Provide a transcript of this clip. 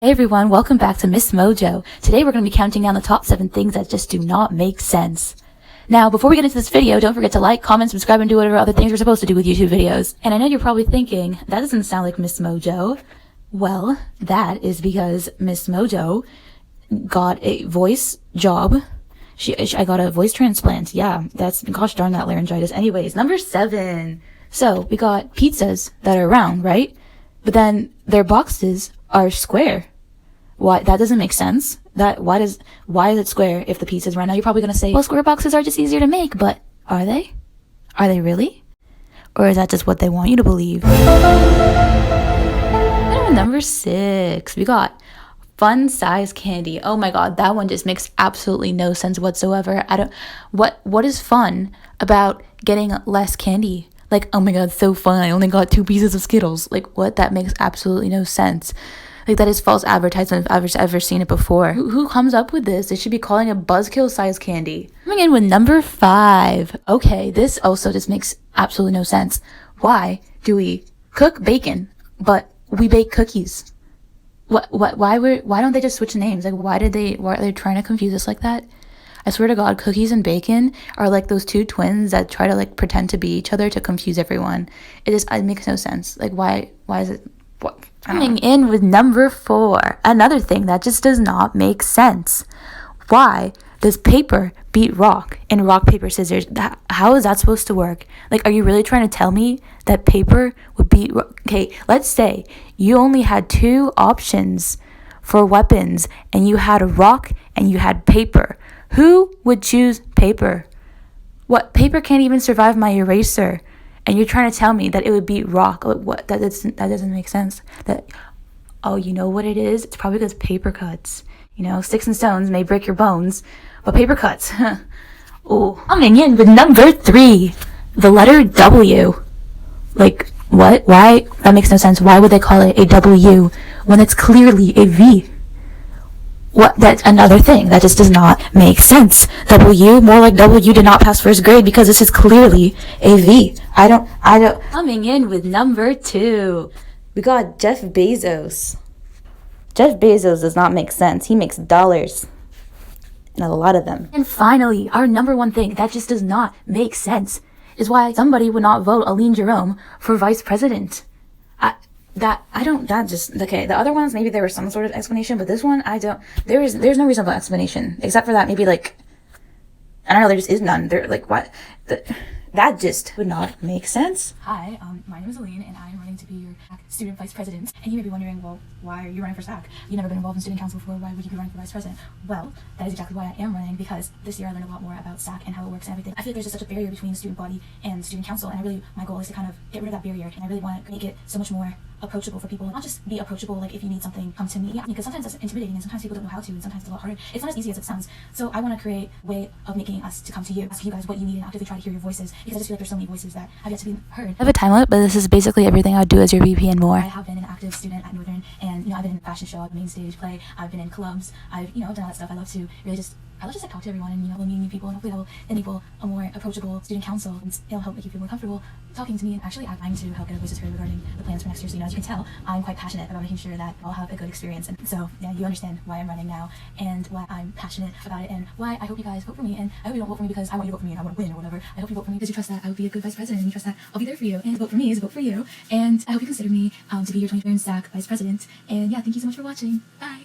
Hey everyone, welcome back to Miss Mojo. Today we're going to be counting down the top 7 things that just do not make sense. Now, before we get into this video, don't forget to like, comment, subscribe, and do whatever other things we're supposed to do with YouTube videos. And I know you're probably thinking, that doesn't sound like Miss Mojo. Well, that is because Miss Mojo got a voice job. I got a voice transplant. Yeah, gosh darn that laryngitis. Anyways, number 7. So, we got pizzas that are round, right? But then their boxes are square. Why? That doesn't make sense. Why is it square if the pizza's round? Now you're probably gonna say, well, square boxes are just easier to make, but are they? Are they really? Or is that just what they want you to believe? And number 6, we got fun size candy. Oh my god, that one just makes absolutely no sense whatsoever. What is fun about getting less candy? Like, oh my god, so fun, I only got 2 pieces of Skittles. Like, what? That makes absolutely no sense. Like, that is false advertisement if I've ever seen it before. Who comes up with this? They should be calling it buzzkill size candy. Coming in with number 5. Okay, this also just makes absolutely no sense. Why do we cook bacon, but we bake cookies? Why don't they just switch names? Like, why are they trying to confuse us like that? I swear to God, cookies and bacon are like those 2 twins that try to like pretend to be each other to confuse everyone. It makes no sense. Like, why is it? What? Coming in with number 4, another thing that just does not make sense. Why does paper beat rock in rock, paper, scissors? How is that supposed to work? Like, are you really trying to tell me that paper would beat rock? Okay, let's say you only had 2 options for weapons and you had a rock and you had paper. Who would choose paper? What? Paper can't even survive my eraser. And you're trying to tell me that it would beat rock. What? That doesn't make sense. Oh, you know what it is? It's probably because paper cuts. You know, sticks and stones may break your bones, but paper cuts. Ooh. Coming in with number 3, the letter W. Like, what? Why? That makes no sense. Why would they call it a W when it's clearly a V? What? That's another thing that just does not make sense. W, more like W did not pass first grade because this is clearly a V. I don't. Coming in with number 2, we got Jeff Bezos. Jeff Bezos does not make sense. He makes dollars. And a lot of them. And finally, our number 1 thing that just does not make sense is why somebody would not vote Allene Jerome for vice president. Okay, the other ones, maybe there was some sort of explanation, but this one, there's no reasonable explanation, except for that maybe, like, I don't know, there just is none. They're, like, what? That just would not make sense. Hi, my name is Allene, and I am running to be your student vice president. And you may be wondering, well, why are you running for SAC? You've never been involved in student council before, why would you be running for vice president? Well, that is exactly why I am running, because this year I learned a lot more about SAC and how it works and everything. I feel like there's just such a barrier between the student body and the student council, and my goal is to kind of get rid of that barrier, and I really want to make it so much more approachable for people. Not just be approachable, like if you need something, come to me. Because sometimes that's intimidating, and sometimes people don't know how to, and sometimes it's a lot harder. It's not as easy as it sounds. So I want to create a way of making us to come to you, ask you guys what you need, and actively try to hear your voices, because I just feel like there's so many voices that have yet to be heard. I have a time limit, but this is basically everything I would do as your VP and more. I have been an active student at Northern, and I've been in a fashion show, main stage play, I've been in clubs, I've done all that stuff. I love to like talk to everyone and meet new people, and hopefully that will enable a more approachable student council, and it'll help make you feel more comfortable talking to me. And actually, I'm trying to help get our voices heard regarding the plans for next year. So as you can tell, I'm quite passionate about making sure that I'll have a good experience. And so yeah, you understand why I'm running now and why I'm passionate about it, and why I hope you guys vote for me. And I hope you don't vote for me because I want you to vote for me and I want to win or whatever. I hope you vote for me because you trust that I will be a good vice president, and you trust that I'll be there for you. And vote for me is vote for you. And I hope you consider me to be your 2020 SAC vice president. And yeah, thank you so much for watching. Bye.